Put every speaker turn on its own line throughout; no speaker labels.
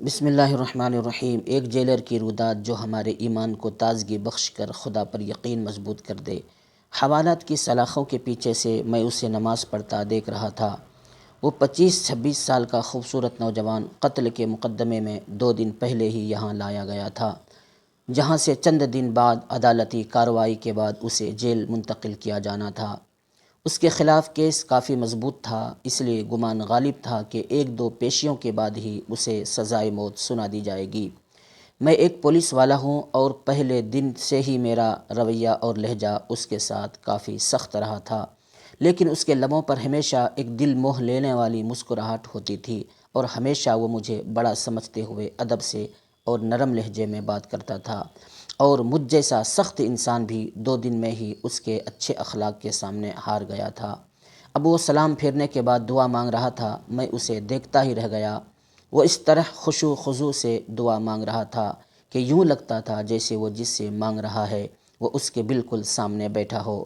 بسم اللہ الرحمن الرحیم۔ ایک جیلر کی روداد جو ہمارے ایمان کو تازگی بخش کر خدا پر یقین مضبوط کر دے۔ حوالات کی سلاخوں کے پیچھے سے میں اسے نماز پڑھتا دیکھ رہا تھا۔ وہ 25-26 سال کا خوبصورت نوجوان قتل کے مقدمے میں 2 دن پہلے ہی یہاں لایا گیا تھا، جہاں سے چند دن بعد عدالتی کارروائی کے بعد اسے جیل منتقل کیا جانا تھا۔ اس کے خلاف کیس کافی مضبوط تھا، اس لیے گمان غالب تھا کہ 1-2 پیشیوں کے بعد ہی اسے سزائے موت سنا دی جائے گی۔ میں ایک پولیس والا ہوں اور پہلے دن سے ہی میرا رویہ اور لہجہ اس کے ساتھ کافی سخت رہا تھا، لیکن اس کے لبوں پر ہمیشہ ایک دل موہ لینے والی مسکراہٹ ہوتی تھی اور ہمیشہ وہ مجھے بڑا سمجھتے ہوئے ادب سے اور نرم لہجے میں بات کرتا تھا، اور مجھ جیسا سخت انسان بھی 2 دن میں ہی اس کے اچھے اخلاق کے سامنے ہار گیا تھا۔ اب وہ سلام پھیرنے کے بعد دعا مانگ رہا تھا، میں اسے دیکھتا ہی رہ گیا۔ وہ اس طرح خشوع خضوع سے دعا مانگ رہا تھا کہ یوں لگتا تھا جیسے وہ جس سے مانگ رہا ہے وہ اس کے بالکل سامنے بیٹھا ہو۔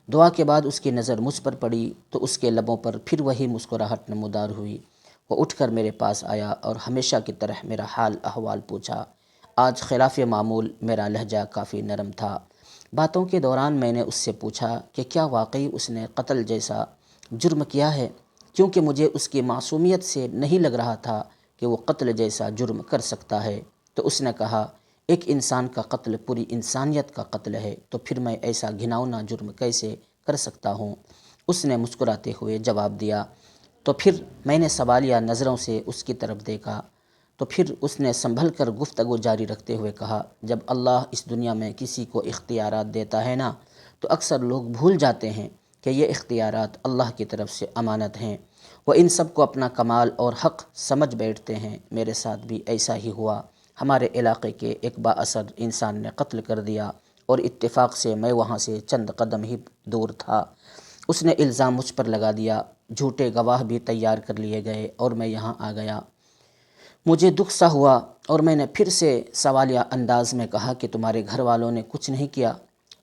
دعا کے بعد اس کی نظر مجھ پر پڑی تو اس کے لبوں پر پھر وہی مسکراہٹ نمودار ہوئی۔ وہ اٹھ کر میرے پاس آیا اور ہمیشہ کی طرح میرا حال احوال پوچھا۔ آج خلاف معمول میرا لہجہ کافی نرم تھا۔ باتوں کے دوران میں نے اس سے پوچھا کہ کیا واقعی اس نے قتل جیسا جرم کیا ہے، کیونکہ مجھے اس کی معصومیت سے نہیں لگ رہا تھا کہ وہ قتل جیسا جرم کر سکتا ہے۔ تو اس نے کہا، ایک انسان کا قتل پوری انسانیت کا قتل ہے، تو پھر میں ایسا گھناؤنا جرم کیسے کر سکتا ہوں؟ اس نے مسکراتے ہوئے جواب دیا۔ تو پھر میں نے سوالیہ نظروں سے اس کی طرف دیکھا، تو پھر اس نے سنبھل کر گفتگو جاری رکھتے ہوئے کہا، جب اللہ اس دنیا میں کسی کو اختیارات دیتا ہے نا، تو اکثر لوگ بھول جاتے ہیں کہ یہ اختیارات اللہ کی طرف سے امانت ہیں۔ وہ ان سب کو اپنا کمال اور حق سمجھ بیٹھتے ہیں۔ میرے ساتھ بھی ایسا ہی ہوا۔ ہمارے علاقے کے ایک با اثر انسان نے قتل کر دیا اور اتفاق سے میں وہاں سے چند قدم ہی دور تھا۔ اس نے الزام مجھ پر لگا دیا، جھوٹے گواہ بھی تیار کر لیے گئے اور میں یہاں آ گیا۔ مجھے دکھ سا ہوا اور میں نے پھر سے سوالیہ انداز میں کہا کہ تمہارے گھر والوں نے کچھ نہیں کیا؟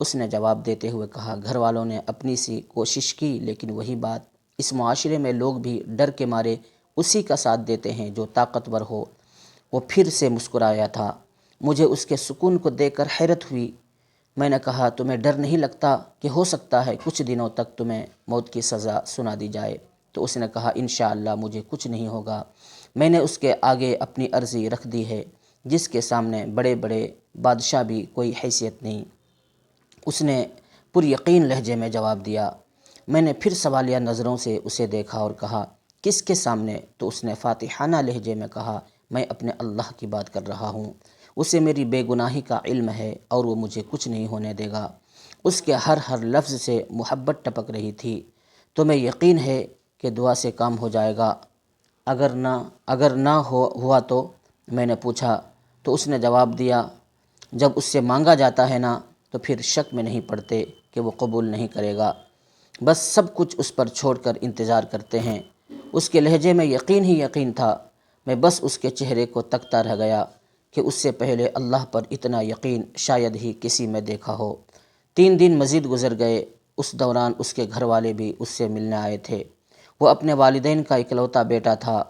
اس نے جواب دیتے ہوئے کہا، گھر والوں نے اپنی سی کوشش کی، لیکن وہی بات، اس معاشرے میں لوگ بھی ڈر کے مارے اسی کا ساتھ دیتے ہیں جو طاقتور ہو۔ وہ پھر سے مسکرایا تھا۔ مجھے اس کے سکون کو دیکھ کر حیرت ہوئی۔ میں نے کہا، تمہیں ڈر نہیں لگتا کہ ہو سکتا ہے کچھ دنوں تک تمہیں موت کی سزا سنا دی جائے؟ تو اس نے کہا، انشاءاللہ مجھے کچھ نہیں ہوگا۔ میں نے اس کے آگے اپنی عرضی رکھ دی ہے، جس کے سامنے بڑے بڑے بادشاہ بھی کوئی حیثیت نہیں۔ اس نے پر یقین لہجے میں جواب دیا۔ میں نے پھر سوالیہ نظروں سے اسے دیکھا اور کہا، کس کے سامنے؟ تو اس نے فاتحانہ لہجے میں کہا، میں اپنے اللہ کی بات کر رہا ہوں۔ اسے میری بے گناہی کا علم ہے اور وہ مجھے کچھ نہیں ہونے دے گا۔ اس کے ہر لفظ سے محبت ٹپک رہی تھی۔ تمہیں یقین ہے کہ دعا سے کام ہو جائے گا؟ اگر نہ ہوا تو؟ میں نے پوچھا۔ تو اس نے جواب دیا، جب اس سے مانگا جاتا ہے نا، تو پھر شک میں نہیں پڑتے کہ وہ قبول نہیں کرے گا، بس سب کچھ اس پر چھوڑ کر انتظار کرتے ہیں۔ اس کے لہجے میں یقین ہی یقین تھا۔ میں بس اس کے چہرے کو تکتا رہ گیا کہ اس سے پہلے اللہ پر اتنا یقین شاید ہی کسی میں دیکھا ہو۔ 3 دن مزید گزر گئے۔ اس دوران اس کے گھر والے بھی اس سے ملنے آئے تھے۔ وہ اپنے والدین کا اکلوتا بیٹا تھا۔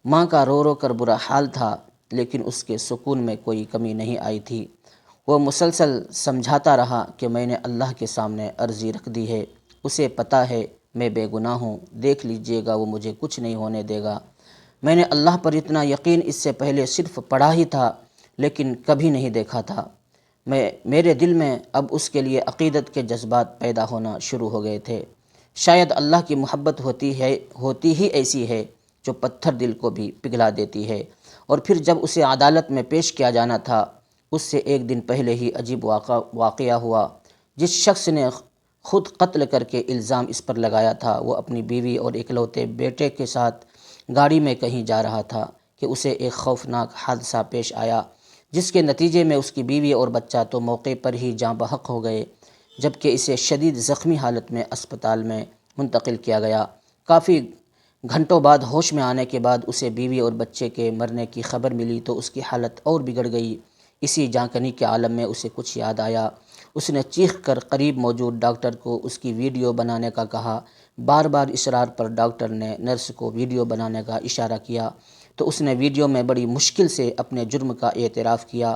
ماں کا رو رو کر برا حال تھا، لیکن اس کے سکون میں کوئی کمی نہیں آئی تھی۔ وہ مسلسل سمجھاتا رہا کہ میں نے اللہ کے سامنے عرضی رکھ دی ہے، اسے پتہ ہے میں بے گناہ ہوں، دیکھ لیجئے گا وہ مجھے کچھ نہیں ہونے دے گا۔ میں نے اللہ پر اتنا یقین اس سے پہلے صرف پڑھا ہی تھا، لیکن کبھی نہیں دیکھا تھا۔ میرے دل میں اب اس کے لیے عقیدت کے جذبات پیدا ہونا شروع ہو گئے تھے۔ شاید اللہ کی محبت ہوتی ہی ایسی ہے جو پتھر دل کو بھی پگھلا دیتی ہے۔ اور پھر جب اسے عدالت میں پیش کیا جانا تھا، اس سے 1 دن پہلے ہی عجیب واقعہ ہوا۔ جس شخص نے خود قتل کر کے الزام اس پر لگایا تھا، وہ اپنی بیوی اور اکلوتے بیٹے کے ساتھ گاڑی میں کہیں جا رہا تھا کہ اسے ایک خوفناک حادثہ پیش آیا، جس کے نتیجے میں اس کی بیوی اور بچہ تو موقع پر ہی جاں بحق ہو گئے، جبکہ اسے شدید زخمی حالت میں اسپتال میں منتقل کیا گیا۔ کافی گھنٹوں بعد ہوش میں آنے کے بعد اسے بیوی اور بچے کے مرنے کی خبر ملی تو اس کی حالت اور بگڑ گئی۔ اسی جاں کنی کے عالم میں اسے کچھ یاد آیا۔ اس نے چیخ کر قریب موجود ڈاکٹر کو اس کی ویڈیو بنانے کا کہا۔ بار بار اصرار پر ڈاکٹر نے نرس کو ویڈیو بنانے کا اشارہ کیا۔ تو اس نے ویڈیو میں بڑی مشکل سے اپنے جرم کا اعتراف کیا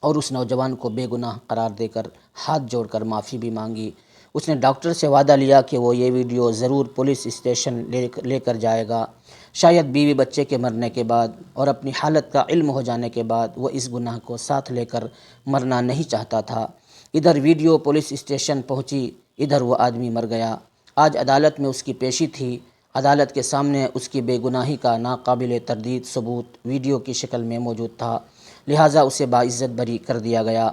اور اس نوجوان کو بے گناہ قرار دے کر ہاتھ جوڑ کر معافی بھی مانگی۔ اس نے ڈاکٹر سے وعدہ لیا کہ وہ یہ ویڈیو ضرور پولیس اسٹیشن لے کر جائے گا۔ شاید بیوی بچے کے مرنے کے بعد اور اپنی حالت کا علم ہو جانے کے بعد وہ اس گناہ کو ساتھ لے کر مرنا نہیں چاہتا تھا۔ ادھر ویڈیو پولیس اسٹیشن پہنچی، ادھر وہ آدمی مر گیا۔ آج عدالت میں اس کی پیشی تھی۔ عدالت کے سامنے اس کی بے گناہی کا ناقابل تردید ثبوت ویڈیو کی شکل میں موجود تھا، لہٰذا اسے باعزت بری کر دیا گیا۔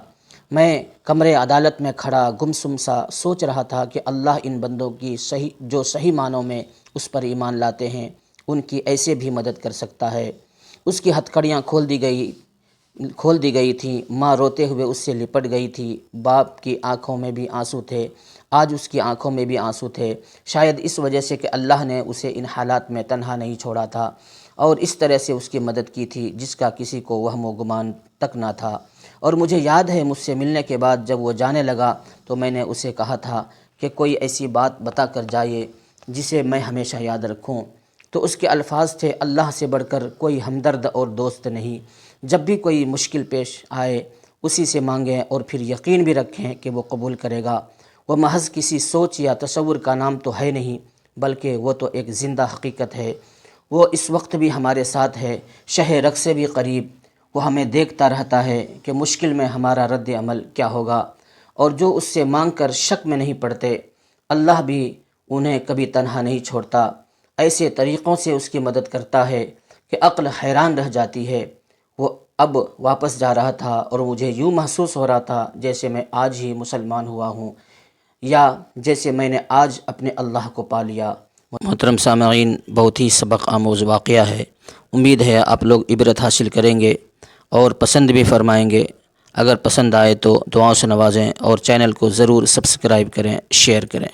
میں کمرے عدالت میں کھڑا گمسم سا سوچ رہا تھا کہ اللہ ان بندوں کی جو صحیح معنوں میں اس پر ایمان لاتے ہیں ان کی ایسے بھی مدد کر سکتا ہے۔ اس کی ہتھکڑیاں کھول دی گئی تھیں، ماں روتے ہوئے اس سے لپٹ گئی تھی، باپ کی آنکھوں میں بھی آنسو تھے، آج اس کی آنکھوں میں بھی آنسو تھے، شاید اس وجہ سے کہ اللہ نے اسے ان حالات میں تنہا نہیں چھوڑا تھا اور اس طرح سے اس کی مدد کی تھی جس کا کسی کو وہم و گمان تک نہ تھا۔ اور مجھے یاد ہے مجھ سے ملنے کے بعد جب وہ جانے لگا تو میں نے اسے کہا تھا کہ کوئی ایسی بات بتا کر جائے جسے میں ہمیشہ یاد رکھوں، تو اس کے الفاظ تھے، اللہ سے بڑھ کر کوئی ہمدرد اور دوست نہیں، جب بھی کوئی مشکل پیش آئے اسی سے مانگیں اور پھر یقین بھی رکھیں کہ وہ قبول کرے گا۔ وہ محض کسی سوچ یا تصور کا نام تو ہے نہیں، بلکہ وہ تو ایک زندہ حقیقت ہے۔ وہ اس وقت بھی ہمارے ساتھ ہے، شہ رگ سے بھی قریب۔ وہ ہمیں دیکھتا رہتا ہے کہ مشکل میں ہمارا رد عمل کیا ہوگا، اور جو اس سے مانگ کر شک میں نہیں پڑتے اللہ بھی انہیں کبھی تنہا نہیں چھوڑتا، ایسے طریقوں سے اس کی مدد کرتا ہے کہ عقل حیران رہ جاتی ہے۔ وہ اب واپس جا رہا تھا اور مجھے یوں محسوس ہو رہا تھا جیسے میں آج ہی مسلمان ہوا ہوں، یا جیسے میں نے آج اپنے اللہ کو پا لیا۔ محترم سامعین، بہت ہی سبق آموز واقعہ ہے، امید ہے آپ لوگ عبرت حاصل کریں گے اور پسند بھی فرمائیں گے۔ اگر پسند آئے تو دعاؤں سے نوازیں اور چینل کو ضرور سبسکرائب کریں، شیئر کریں۔